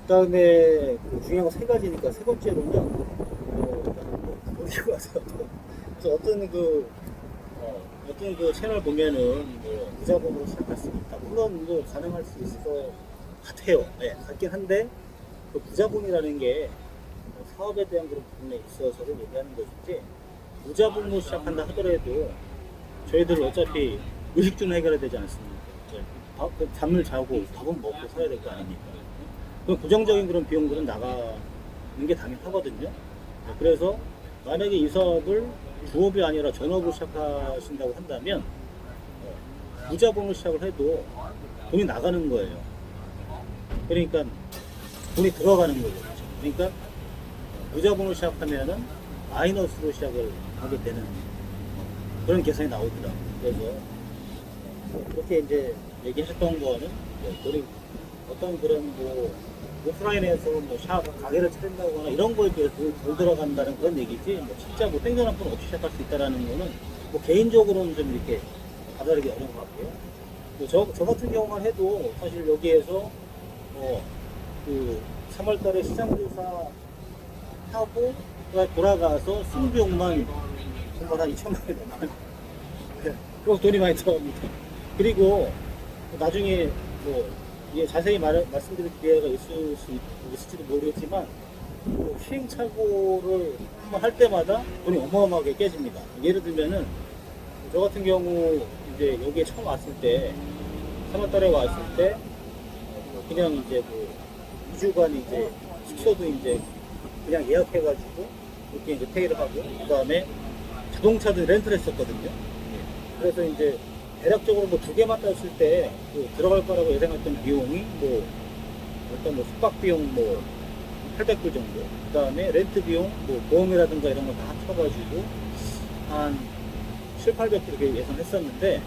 그다음에 그 중요한 거 세 가지니까 세 번째로는 어디로 가세요? 그래서 어떤 그 채널 보면은 뭐 무자본으로 시작할 수 있다. 물론 뭐 가능할 수 있을 것 같아요. 네, 같긴 한데 그 무자본이라는 게 사업에 대한 그런 부분에 있어서를 얘기하는 것이지 무자본으로 시작한다 하더라도 저희들은 어차피 의식주는 해결해야 되지 않습니까? 잠을 자고 밥은 먹고 살아야 될 거 아닙니까? 그럼 고정적인 그런 비용들은 나가는 게 당연하거든요. 그래서 만약에 이 사업을 부업이 아니라 전업으로 시작하신다고 한다면 무자본으로 시작을 해도 돈이 나가는 거예요. 그러니까 돈이 들어가는 거죠. 그러니까 무자본으로 시작하면은 마이너스로 시작을 하게 되는 그런 계산이 나오더라고요. 그래서 그렇게 이제 얘기했던 거는 우리 어떤 그런 뭐 오프라인에서 뭐 가게를 차린다거나 이런 거에 비해서 돈 들어간다는 그런 얘기지 뭐 진짜 뭐 땡전 한 푼 없이 시작할 수 있다라는 거는 뭐 개인적으로는 좀 이렇게 받아들이기 어려운 것 같고요. 저 같은 경우만 해도 사실 여기에서 그 3월달에 시장조사 하고 돌아가서 승비용만 정말 한 2천만 원이 넘어요. 그거 돈이 많이 들어갑니다. 그리고 나중에 뭐 이게 자세히 말씀드릴 기회가 있을지도 모르겠지만 시행착오를 한번 할 때마다 돈이 어마어마하게 깨집니다. 예를 들면은 저 같은 경우 이제 여기에 처음 왔을 때 3월달에 왔을 때 그냥 이제 뭐 2주간 이제 숙소도 이제 그냥 예약해가지고 이렇게 이제 페이를 하고 그 다음에 자동차도 렌트를 했었거든요. 그래서 이제 대략적으로 뭐 2개만 땄을 때 들어갈 거라고 예상했던 비용이 뭐 일단 뭐 숙박 비용 뭐 800불 정도, 그 다음에 렌트 비용 뭐 보험이라든가 이런 거 다 합쳐가지고 한 7, 800불 이렇게 예상했었는데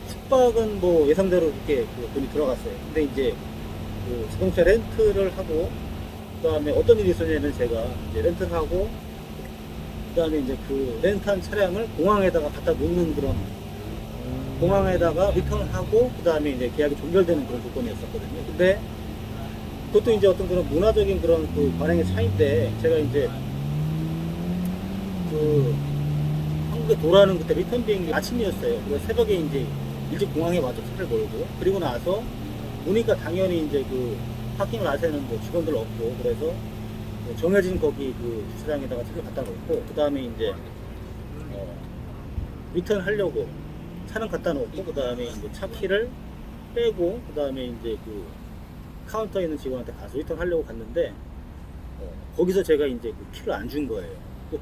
숙박은 뭐 예상대로 그렇게 돈이 들어갔어요. 근데 이제 그 자동차 렌트를 하고 그 다음에 어떤 일이 있었냐면 제가 이제 렌트를 하고 그 다음에 이제 그 렌트한 차량을 공항에다가 갖다 놓는 그런 공항에다가 리턴하고 그 다음에 이제 계약이 종결되는 그런 조건이었었거든요. 근데 그것도 이제 어떤 그런 문화적인 그런 그 관행의 차이인데 제가 이제 그 한국에 돌아오는 그때 리턴 비행기 아침이었어요. 그래서 새벽에 이제 일찍 공항에 와서 차를 몰고 그리고 나서 보니까 당연히 이제 그 파킹을 하세는 뭐 직원들 없고 그래서 정해진 거기 그 주차장에다가 차를 갖다 놓고 그 다음에 이제 리턴 하려고 차는 갖다 놓고 그 다음에 이제 차 키를 빼고 그 다음에 이제 그 카운터에 있는 직원한테 가서 리턴 하려고 갔는데 거기서 제가 이제 그 키를 안 준 거예요.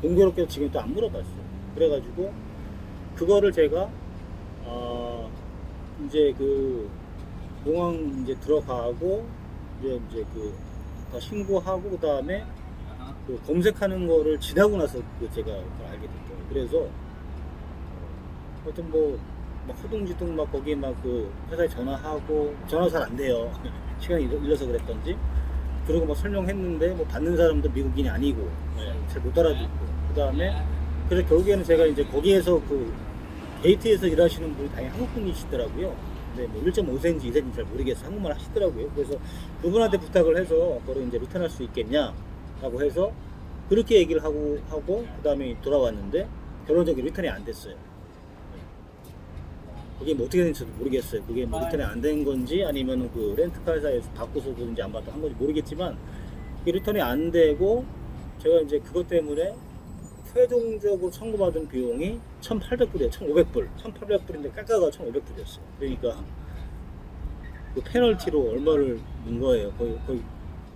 공교롭게도 지금 또 안 물어봤어요. 그래가지고 그거를 제가 이제 그 공항 이제 들어가고 이제 그 다 신고하고 그 다음에 그 검색하는 거를 지나고 나서 제가 그걸 알게 됐죠. 그래서 하여튼 뭐 허둥지둥 막 거기 막 그 회사에 전화하고 전화 잘 안 돼요. 시간이 일러서 그랬던지. 그리고 막 설명했는데 뭐 받는 사람도 미국인이 아니고 잘 못 알아듣고 그 다음에 그래서 결국에는 제가 이제 거기에서 그 게이트에서 일하시는 분이 당연히 한국분이시더라고요. 근데 뭐 1.5cm, 2cm 잘 모르겠어요. 한국말 하시더라고요. 그래서 그분한테 부탁을 해서 그걸 이제 리턴할 수 있겠냐 라고 해서 그렇게 얘기를 하고 그 다음에 돌아왔는데 결론적으로 리턴이 안 됐어요. 그게 뭐 어떻게 되는지 모르겠어요. 그게 뭐 리턴이 안 된 건지 아니면 그 렌트카사에서 바꿔서 그런지 안 받고 한 건지 모르겠지만 그게 리턴이 안 되고 제가 이제 그것 때문에 최종적으로 청구받은 비용이 1,800불이에요. 1,500불. 1,800불인데 깎아가 1,500불이었어요. 그러니까 그 페널티로 얼마를 문 거예요. 거의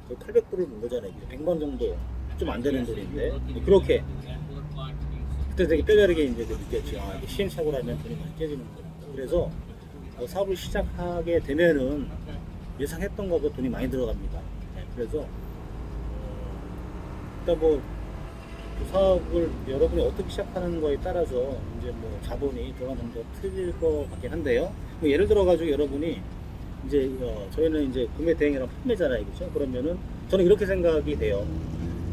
800불을 문 거잖아요. 100만 정도 좀 안 되는 돈인데 그렇게 그때 되게 뼈저리게 이제 느꼈죠. 이게 시행착오라면 돈이 많이 깨지는 거예요. 그래서 사업을 시작하게 되면은 예상했던 것보다 돈이 많이 들어갑니다. 그래서 일단 뭐 그 사업을 여러분이 어떻게 시작하는 거에 따라서 이제 뭐 자본이 들어가는 거 틀릴 것 같긴 한데요. 뭐 예를 들어 가지고 여러분이 이제 저희는 이제 구매 대행이랑 판매잖아요, 그렇죠? 그러면은 저는 이렇게 생각이 돼요.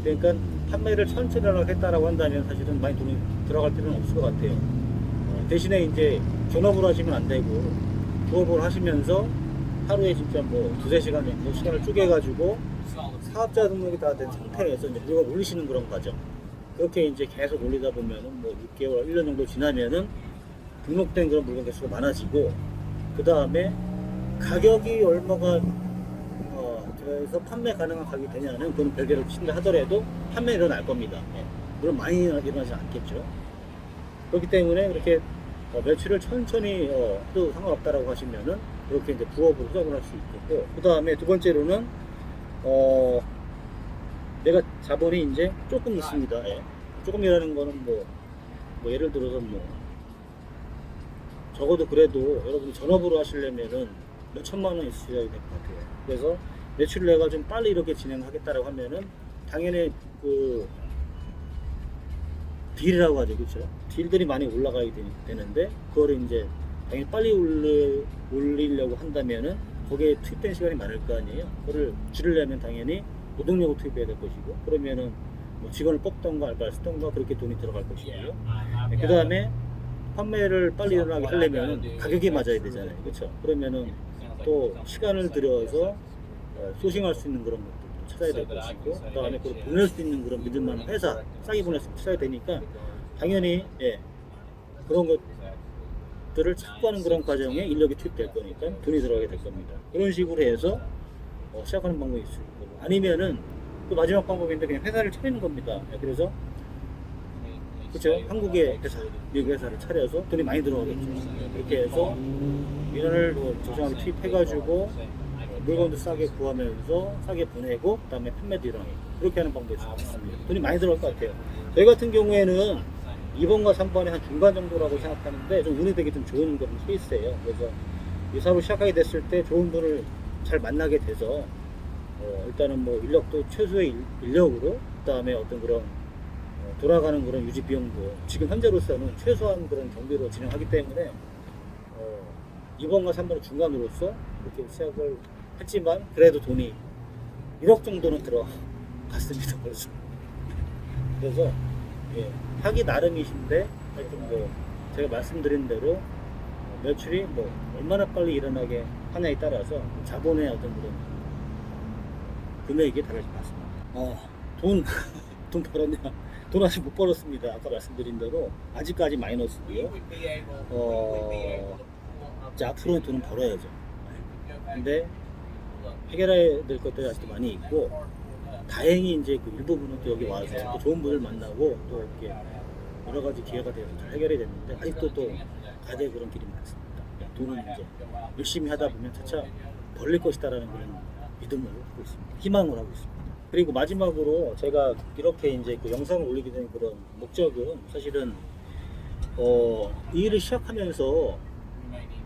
그러니까 판매를 천천히 하겠다라고 한다면 사실은 많이 돈이 들어갈 필요는 없을 것 같아요. 대신에 이제 전업으로 하시면 안 되고 부업으로 하시면서 하루에 진짜 뭐 두세 시간 정도 시간을 쪼개가지고 사업자 등록이 다 된 상태에서 이제 물건 올리시는 그런 과정. 그렇게 이제 계속 올리다 보면은 뭐 6개월, 1년 정도 지나면은 등록된 그런 물건 개수가 많아지고, 그 다음에 가격이 얼마가 그래서 판매 가능한 가격이 되냐는 그건 별개로 친다 하더라도 판매 일어날 겁니다. 예. 물론 많이 일어나지 않겠죠. 그렇기 때문에 그렇게 매출을 천천히 해도 상관없다라고 하시면은 그렇게 이제 부업으로 시작을 할 수 있겠고, 그 다음에 두 번째로는 내가 자본이 이제 조금 있습니다. 예. 조금이라는 거는 뭐 예를 들어서 뭐 적어도 그래도 여러분이 전업으로 하시려면은 몇 천만 원 있어야 될 것 같아요. 그래서 매출을 내가 좀 빨리 이렇게 진행하겠다라고 하면은 당연히 그 딜이라고 하죠, 그렇죠? 딜들이 많이 올라가야 되는데 그거를 이제 당연히 빨리 올리려고 한다면은 거기에 투입된 시간이 많을 거 아니에요. 그거를 줄이려면 당연히 노동력을 투입해야 될 것이고, 그러면은 뭐 직원을 뽑던가 알바를 쓰던가 그렇게 돈이 들어갈 것이고요. 그 다음에 판매를 빨리 일어나게 하려면 가격이 맞아야 되잖아요, 그렇죠? 그러면은 또 시간을 들여서 소싱할 수 있는 그런 것들도 찾아야 될 것이고, 그 다음에 그걸 보낼 수 있는 그런 믿을만한 회사, 싸게 보낼 수 있어야 되니까 당연히 그런 것들을 찾고하는 그런 과정에 인력이 투입될 거니까 돈이 들어가게 될 겁니다. 그런 식으로 해서 시작하는 방법이 있을 거고, 아니면은 또 마지막 방법인데 그냥 회사를 차리는 겁니다. 그래서 그렇죠, 한국의 회사, 미국 회사를 차려서 돈이 많이 들어가겠죠. 그렇게 해서 인원을 적정하게 투입해가지고 물건도 싸게 구하면서 싸게 보내고, 그 다음에 판매도 일어나고, 그렇게 하는 방법이 있습니다. 돈이 많이 들어갈 것 같아요. 저희 같은 경우에는 2번과 3번의 한 중간 정도라고 생각하는데 좀 운이 되게 좀 좋은 그런 케이스예요. 그래서 이 사업을 시작하게 됐을 때 좋은 분을 잘 만나게 돼서 일단은 뭐 인력도 최소의 인력으로, 그 다음에 어떤 그런 돌아가는 그런 유지 비용도 지금 현재로서는 최소한 그런 경비로 진행하기 때문에 2번과 3번의 중간으로서 이렇게 시작을 했지만 그래도 돈이 1억 정도는 들어갔습니다. 벌써. 그래서 하기 나름이신데 하여튼 뭐 제가 말씀드린 대로 매출이 뭐 얼마나 빨리 일어나게 하냐에 따라서 자본의 어떤 그런 금액이 달라질 것 같습니다. 돈 벌었냐? 돈 아직 못 벌었습니다. 아까 말씀드린 대로 아직까지 마이너스고요. 이제 앞으로는 돈은 벌어야죠. 근데 해결해야 될 것들이 아직도 많이 있고, 다행히 이제 그 일부분은 또 여기 와서 또 좋은 분을 만나고 또 이렇게 여러 가지 기회가 돼서 잘 해결이 됐는데 아직도 또 가야 될 그런 길이 많습니다. 돈은 이제 열심히 하다 보면 차차 벌릴 것이다라는 그런 믿음을 갖고 있습니다. 희망을 하고 있습니다. 그리고 마지막으로 제가 이렇게 이제 그 영상을 올리게 된 그런 목적은 사실은 이 일을 시작하면서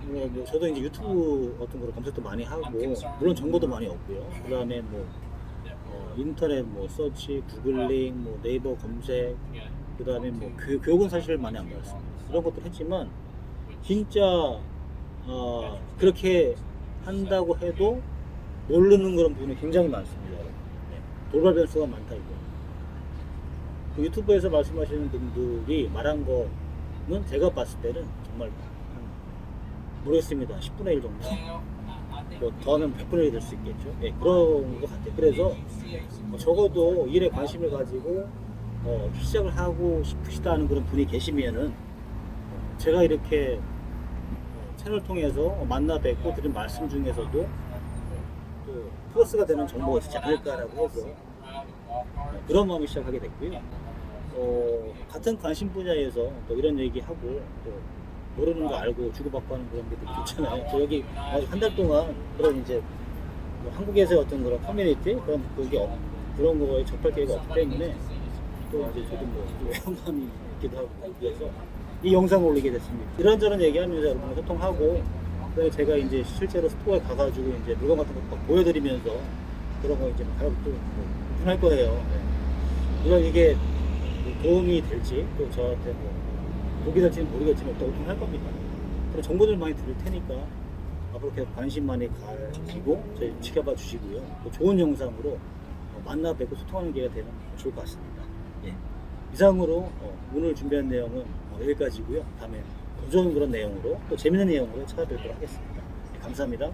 뭐 저도 이제 유튜브 어떤 거를 검색도 많이 하고, 물론 정보도 많이 얻고요. 그 다음에 뭐 인터넷 뭐 서치, 구글링, 뭐 네이버 검색, 그 다음에 뭐 교육은 사실 많이 안 받았습니다. 그런 것들 했지만 진짜 그렇게 한다고 해도 모르는 그런 부분이 굉장히 많습니다. 돌발 변수가 많다 이거. 그 유튜브에서 말씀하시는 분들이 말한 거는 제가 봤을 때는 정말 모르겠습니다. 10분의 1 정도. 뭐 더하면 100분의 1이 될 수 있겠죠. 그런 것 같아요. 그래서 적어도 일에 관심을 가지고 시작을 하고 싶으시다는 그런 분이 계시면은 제가 이렇게 채널 통해서 만나 뵙고 드린 말씀 중에서도 또 플러스가 되는 정보가 있지 않을까라고 해서 그런 마음이 시작하게 됐고요. 같은 관심 분야에서 또 이런 얘기하고 또 모르는 거 알고 주고받고 하는 그런 게 되게 좋잖아요. 또 여기 한 달 동안 그런 이제 뭐 한국에서의 어떤 그런 커뮤니티 그런 거에 접할 기회가 없기 때문에 또 이제 저도 뭐 외연감이 있기도 하고 그래서 이 영상을 올리게 됐습니다. 이런저런 얘기하면서 여러분과 소통하고, 그다음에 제가 이제 실제로 스토어에 가가지고 이제 물건 같은 거 막 보여드리면서 그런 거 이제 막 또 오픈할 거예요. 물론 이게 도움이 될지 또 저한테 뭐 독이 될지는 모르겠지만 또 오픈할 겁니다. 그리고 정보들 많이 드릴 테니까 앞으로 계속 관심 많이 가지고 저희 지켜봐 주시고요. 또 좋은 영상으로 만나 뵙고 소통하는 기회가 되면 좋을 것 같습니다. 이상으로 오늘 준비한 내용은 여기까지고요. 다음에 더 좋은 그런 내용으로 또 재밌는 내용으로 찾아뵙도록 하겠습니다. 감사합니다.